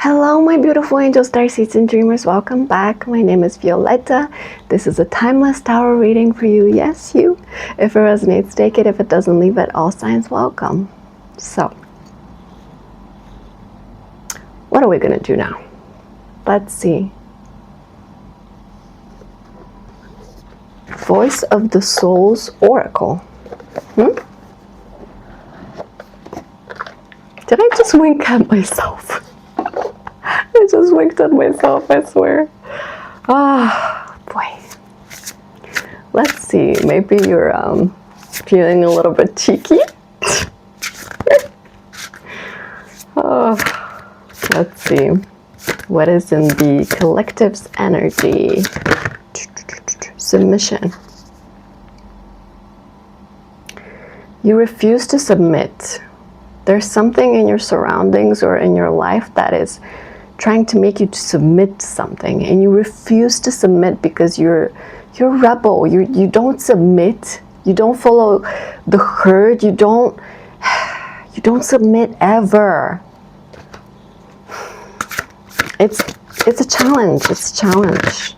Hello, my beautiful angels, starseeds, and dreamers. Welcome back. My name is Violeta. This is a timeless tarot reading for you. Yes, you. If it resonates, take it. If it doesn't, leave it. All signs welcome. So, what are we going to do now? Let's see. Voice of the Soul's Oracle. Did I just wink at myself? I just winked at myself, I swear. Boy. Let's see. Maybe you're feeling a little bit cheeky. Let's see. What is in the collective's energy? Submission. You refuse to submit. There's something in your surroundings or in your life that is trying to make you to submit to something, and you refuse to submit because you're a rebel. You don't submit. You don't follow the herd. You don't submit ever. It's a challenge. It's a challenge.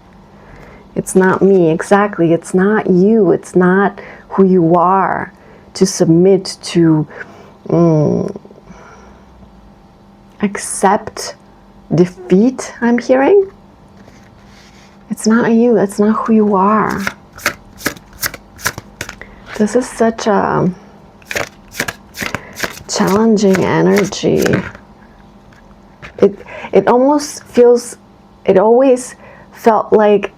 It's not me. Exactly. It's not you. It's not who you are to submit to. Accept defeat, I'm hearing. It's not you. That's not who you are. This is such a challenging energy. It almost feels, it always felt like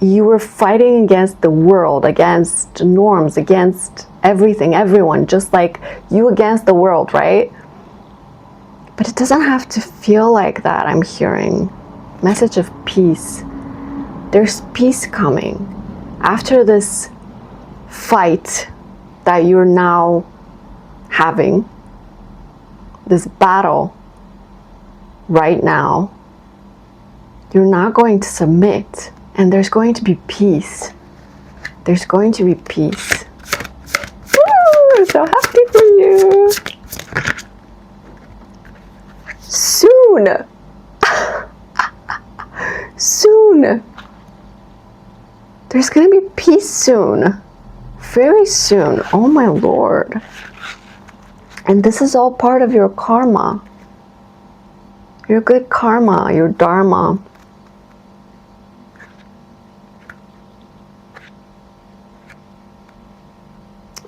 you were fighting against the world, against norms, against everything, everyone, just like you against the world, right? But it doesn't have to feel like that. I'm hearing message of peace. There's peace coming after this fight that you're now having, this battle right now. You're not going to submit, and there's going to be peace. There's going to be peace. Woo! I'm so happy for you. Soon. Soon. There's going to be peace soon. Very soon. Oh my Lord. And this is all part of your karma. Your good karma, your dharma.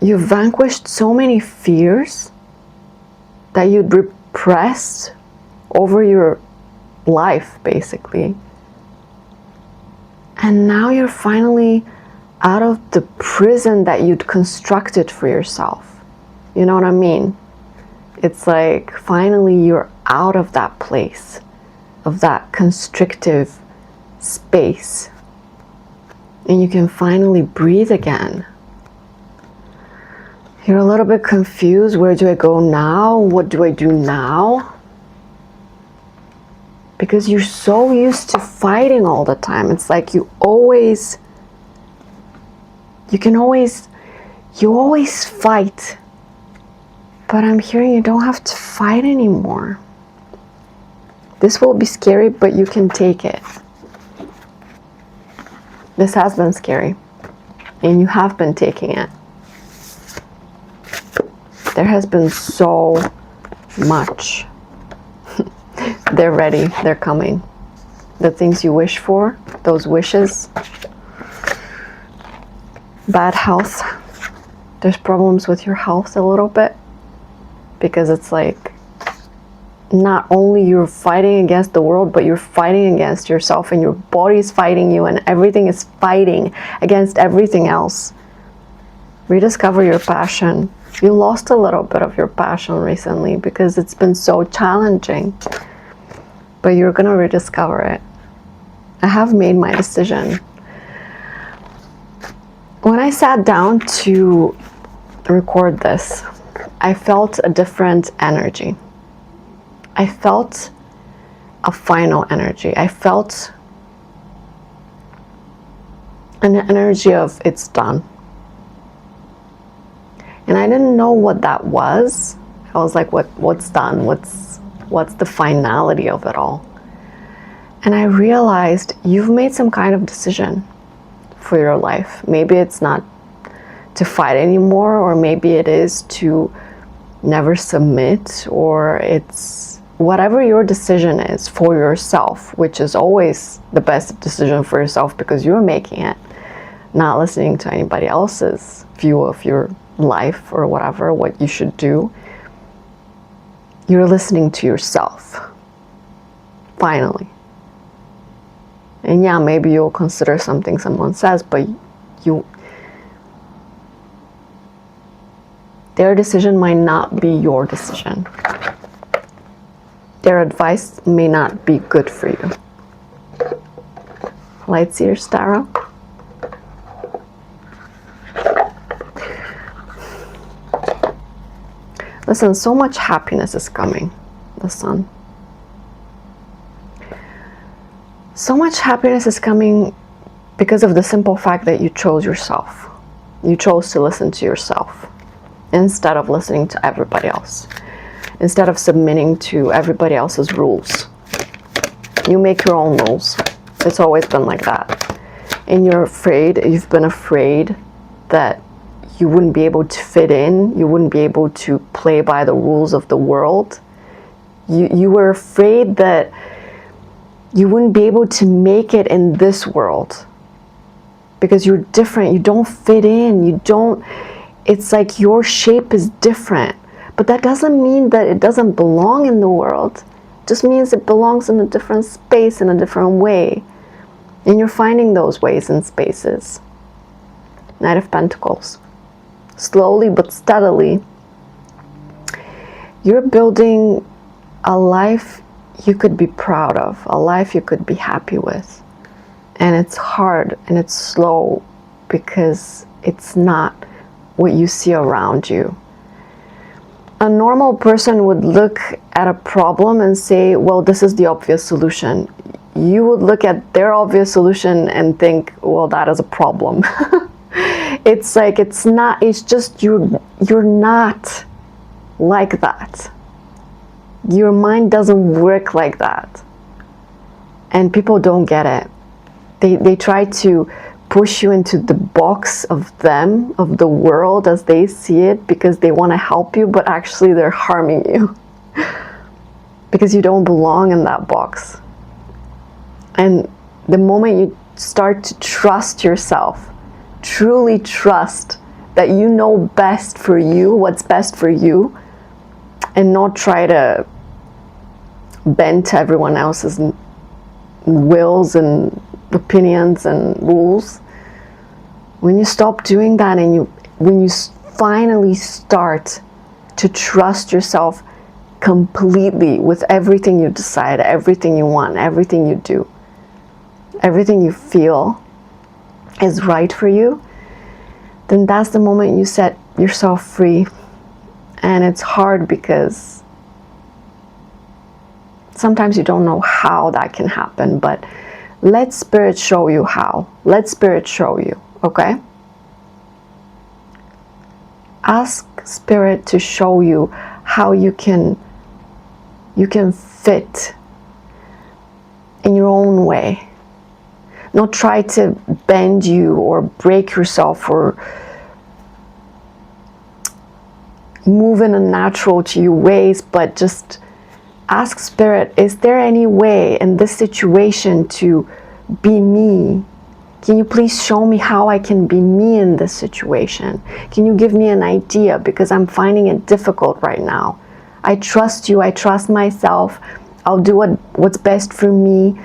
You've vanquished so many fears that you'd repressed over your life, basically. And now you're finally out of the prison that you'd constructed for yourself. You know what I mean? It's like finally you're out of that place, of that constrictive space. And you can finally breathe again. You're a little bit confused. Where do I go now? What do I do now? Because you're so used to fighting all the time. It's like you always fight. But I'm hearing you don't have to fight anymore. This will be scary, but you can take it. This has been scary, and you have been taking it. There has been so much. They're ready. They're coming. The things you wish for, those wishes. Bad health. There's problems with your health a little bit. Because it's like, not only you're fighting against the world, but you're fighting against yourself, and your body's fighting you, and everything is fighting against everything else. Rediscover your passion. You lost a little bit of your passion recently because it's been so challenging. But you're going to rediscover it. I have made my decision. When I sat down to record this, I felt a different energy. I felt a final energy. I felt an energy of it's done. And I didn't know what that was. I was like, what's done? What's the finality of it all? And I realized you've made some kind of decision for your life. Maybe it's not to fight anymore, or maybe it is to never submit, or it's whatever your decision is for yourself, which is always the best decision for yourself because you're making it, not listening to anybody else's view of your life or whatever, what you should do. You're listening to yourself, finally. And yeah, maybe you'll consider something someone says, but their decision might not be your decision. Their advice may not be good for you. Lightseers Tarot. Listen, so much happiness is coming, the Sun. So much happiness is coming because of the simple fact that you chose yourself. You chose to listen to yourself instead of listening to everybody else. Instead of submitting to everybody else's rules. You make your own rules. It's always been like that. And you've been afraid that you wouldn't be able to fit in, you wouldn't be able to play by the rules of the world. You were afraid that you wouldn't be able to make it in this world because you're different, you don't fit in, it's like your shape is different. But that doesn't mean that it doesn't belong in the world. It just means it belongs in a different space, in a different way. And you're finding those ways and spaces. Knight of Pentacles. Slowly but steadily, you're building a life you could be proud of, a life you could be happy with. And it's hard and it's slow because it's not what you see around you. A normal person would look at a problem and say, well, this is the obvious solution. You would look at their obvious solution and think, well, that is a problem. It's like, it's just you're not like that. Your mind doesn't work like that. And people don't get it. They try to push you into the box of them, of the world as they see it, because they want to help you, but actually they're harming you. Because you don't belong in that box. And the moment you start to trust yourself, truly trust that you know best for you, what's best for you, and not try to bend to everyone else's wills and opinions and rules. When you stop doing that and when you finally start to trust yourself completely with everything you decide, everything you want, everything you do, everything you feel is right for you, then that's the moment you set yourself free. And it's hard because sometimes you don't know how that can happen, but let Spirit show you how. Let Spirit show you, okay? Ask Spirit to show you how you can fit in your own way. Not try to bend you or break yourself or move in unnatural to you ways, but just ask Spirit, is there any way in this situation to be me? Can you please show me how I can be me in this situation? Can you give me an idea, because I'm finding it difficult right now. I trust you, I trust myself, I'll do what's best for me,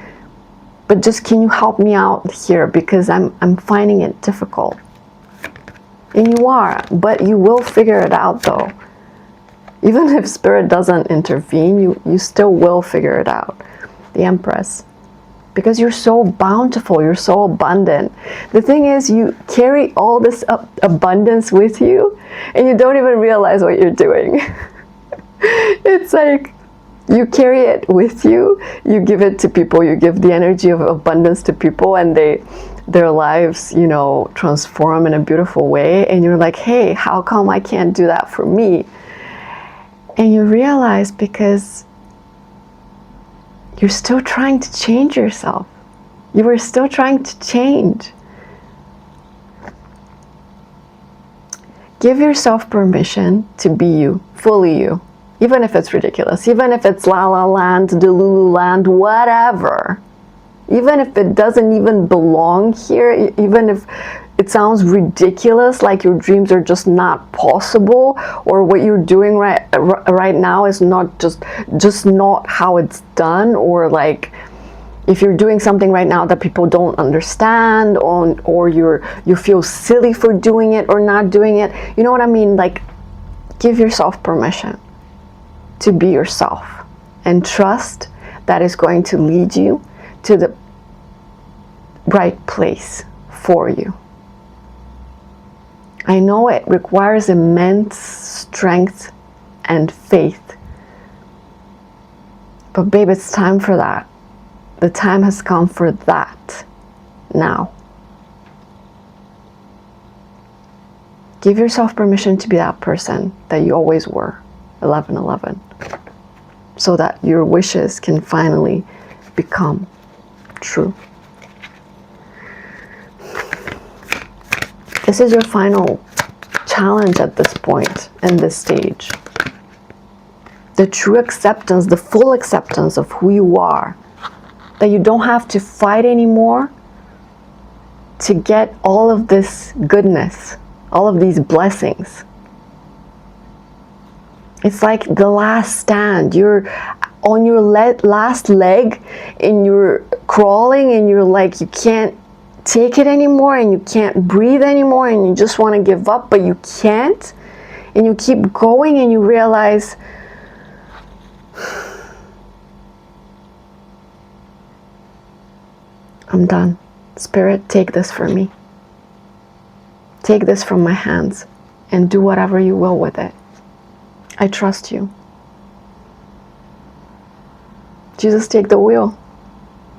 but just can you help me out here, because I'm finding it difficult. And you are, but you will figure it out though. Even if Spirit doesn't intervene, you still will figure it out. The Empress. Because you're so bountiful, you're so abundant. The thing is, you carry all this abundance with you, and you don't even realize what you're doing. It's like, you carry it with you, you give it to people, you give the energy of abundance to people, and their lives, transform in a beautiful way, and you're like, hey, how come I can't do that for me? And you realize because you're still trying to change yourself. You are still trying to change. Give yourself permission to be you, fully you. Even if it's ridiculous, even if it's La La Land, Delulu Land, whatever. Even if it doesn't even belong here, even if it sounds ridiculous, like your dreams are just not possible, or what you're doing right now is not just not how it's done, or like if you're doing something right now that people don't understand, or you feel silly for doing it or not doing it, you know what I mean? Like, give yourself permission to be yourself and trust that is going to lead you to the right place for you. I know it requires immense strength and faith, but babe, it's time for that. The time has come for that now. Give yourself permission to be that person that you always were, 1111, so that your wishes can finally become true. This is your final challenge at this point, in this stage. The true acceptance, the full acceptance of who you are. That you don't have to fight anymore to get all of this goodness, all of these blessings. It's like the last stand. You're on your last leg and you're crawling and you're like, you can't take it anymore and you can't breathe anymore and you just want to give up, but you can't. And you keep going and you realize, I'm done. Spirit, take this from me. Take this from my hands and do whatever you will with it. I trust you. Jesus, take the wheel.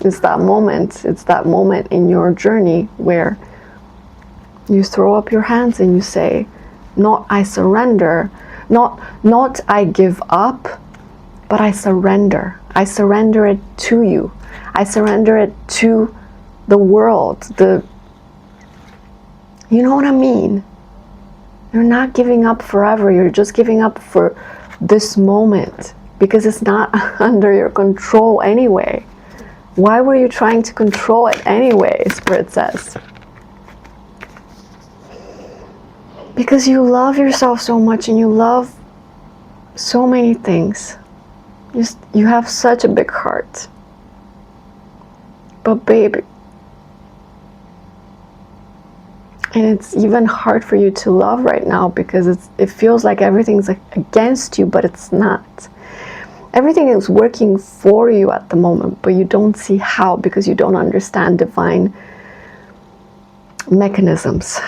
It's that moment. It's that moment in your journey where you throw up your hands and you say, not I surrender, not I give up, but I surrender. I surrender it to you. I surrender it to the world. You know what I mean? You're not giving up forever. You're just giving up for this moment because it's not under your control anyway. Why were you trying to control it anyway, Spirit says? Because you love yourself so much and you love so many things. You have such a big heart. But babe, and it's even hard for you to love right now because it feels like everything's against you, but it's not. Everything is working for you at the moment, but you don't see how because you don't understand divine mechanisms.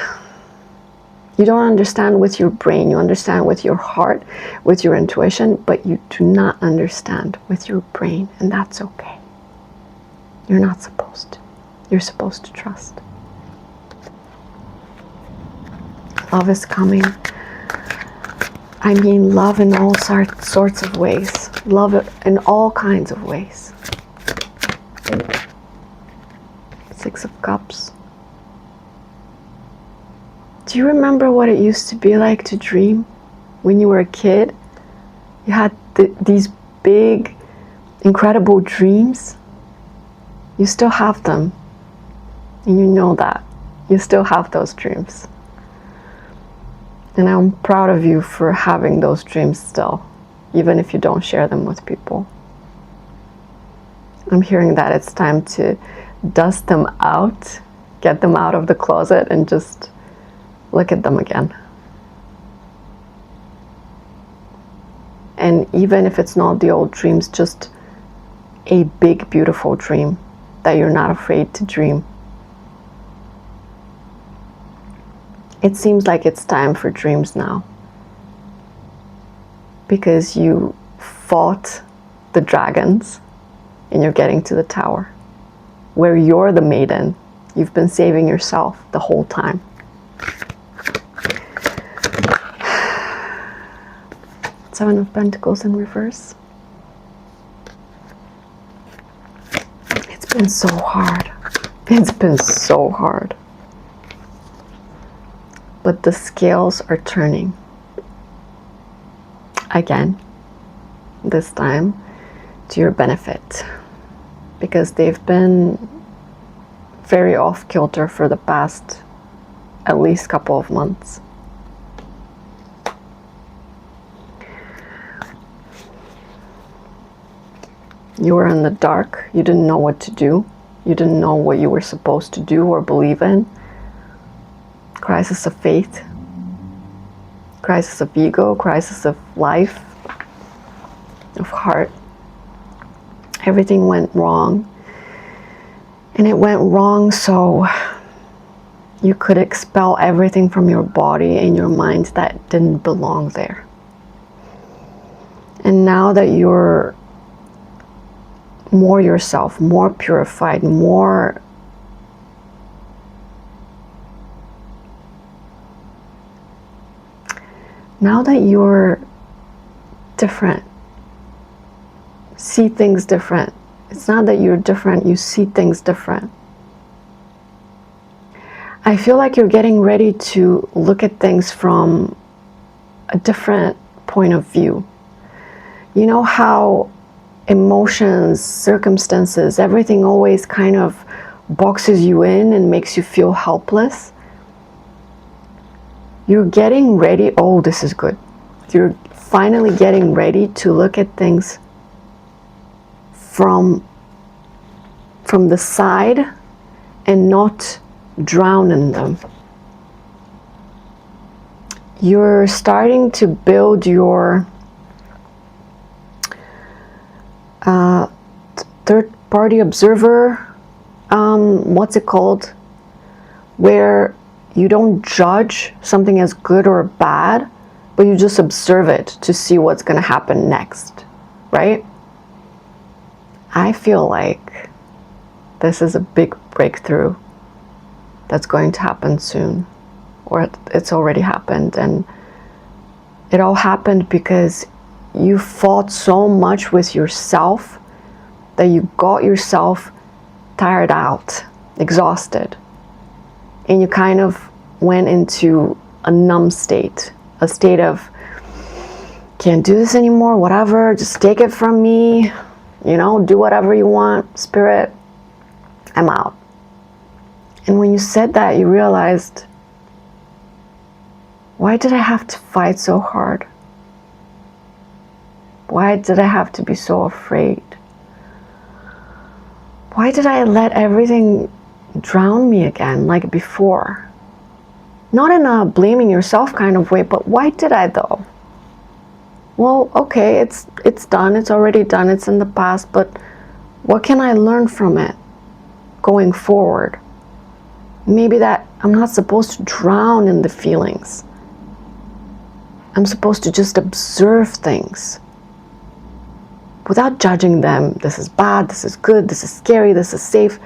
You don't understand with your brain. You understand with your heart, with your intuition, but you do not understand with your brain, and that's okay. You're not supposed to. You're supposed to trust. Love is coming. I mean, love in all sorts of ways. Love it in all kinds of ways. 6 of Cups. Do you remember what it used to be like to dream when you were a kid? You had these big, incredible dreams. You still have them. And you know that. You still have those dreams. And I'm proud of you for having those dreams still, even if you don't share them with people. I'm hearing that it's time to dust them out, get them out of the closet, and just look at them again. And even if it's not the old dreams, just a big, beautiful dream that you're not afraid to dream. It seems like it's time for dreams now. Because you fought the dragons and you're getting to the tower where you're the maiden. You've been saving yourself the whole time. Seven of Pentacles in reverse. It's been so hard. It's been so hard. But the scales are turning. Again, this time to your benefit. Because they've been very off kilter for the past at least couple of months. You were in the dark. You didn't know what to do. You didn't know what you were supposed to do or believe in. Crisis of faith. Crisis of ego. Crisis of life. Of heart. Everything went wrong. And it went wrong so you could expel everything from your body and your mind that didn't belong there. And now that you're more yourself, more purified, more now that you're different, see things different. It's not that you're different, you see things different. I feel like you're getting ready to look at things from a different point of view. You know how emotions, circumstances, everything always kind of boxes you in and makes you feel helpless? You're getting ready, oh, this is good. You're finally getting ready to look at things from the side and not drown in them. You're starting to build your third-party observer, what's it called? Where you don't judge something as good or bad, but you just observe it to see what's going to happen next, right? I feel like this is a big breakthrough that's going to happen soon, or it's already happened. And it all happened because you fought so much with yourself that you got yourself tired out, exhausted, and you kind of went into a numb state, a state of can't do this anymore, whatever, just take it from me, you know, do whatever you want, spirit, I'm out. And when you said that, you realized, why did I have to fight so hard? Why did I have to be so afraid? Why did I let everything drown me again like before? Not in a blaming yourself kind of way, but why did I though? Well, okay, it's done, it's already done, it's in the past, but what can I learn from it going forward? Maybe that I'm not supposed to drown in the feelings. I'm supposed to just observe things without judging them. This is bad, this is good, this is scary, this is safe.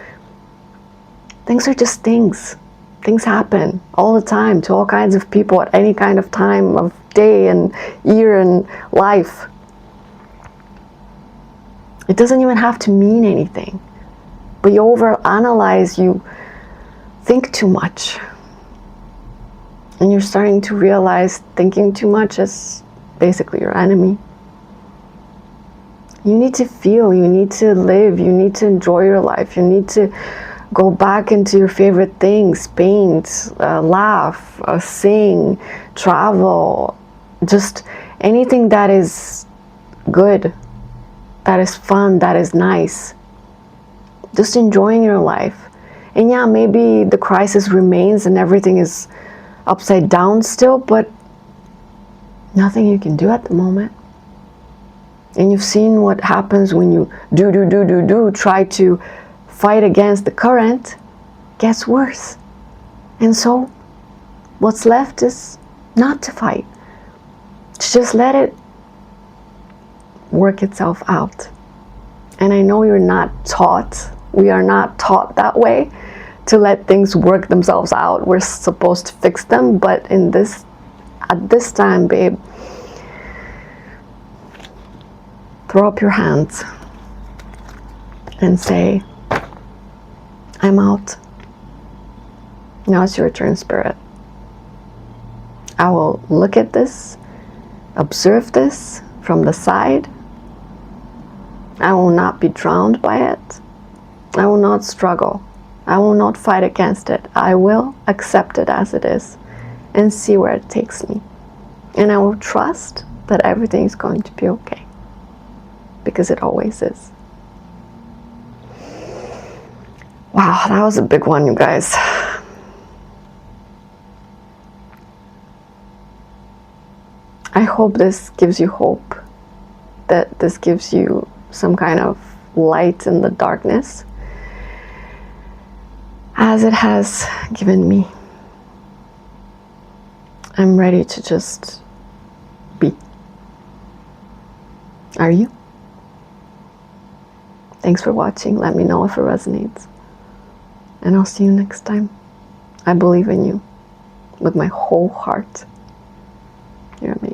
Things are just things. Things happen all the time to all kinds of people at any kind of time of day and year and life. It doesn't even have to mean anything. But you overanalyze, you think too much. And you're starting to realize thinking too much is basically your enemy. You need to feel, you need to live, you need to enjoy your life, you need to go back into your favorite things, paint, laugh, sing, travel, just anything that is good, that is fun, that is nice. Just enjoying your life. And yeah, maybe the crisis remains and everything is upside down still, but nothing you can do at the moment. And you've seen what happens when you try to fight against the current, gets worse. And so what's left is not to fight. Just let it work itself out. And I know you're not taught, we are not taught that way, to let things work themselves out. We're supposed to fix them, but at this time, babe, throw up your hands and say, I'm out. Now it's your turn, Spirit. I will look at this, observe this from the side. I will not be drowned by it. I will not struggle. I will not fight against it. I will accept it as it is and see where it takes me. And I will trust that everything is going to be okay, because it always is. Wow, that was a big one, you guys. I hope this gives you hope, that this gives you some kind of light in the darkness, as it has given me. I'm ready to just be. Are you? Thanks for watching. Let me know if it resonates. And I'll see you next time. I believe in you with my whole heart. You're amazing.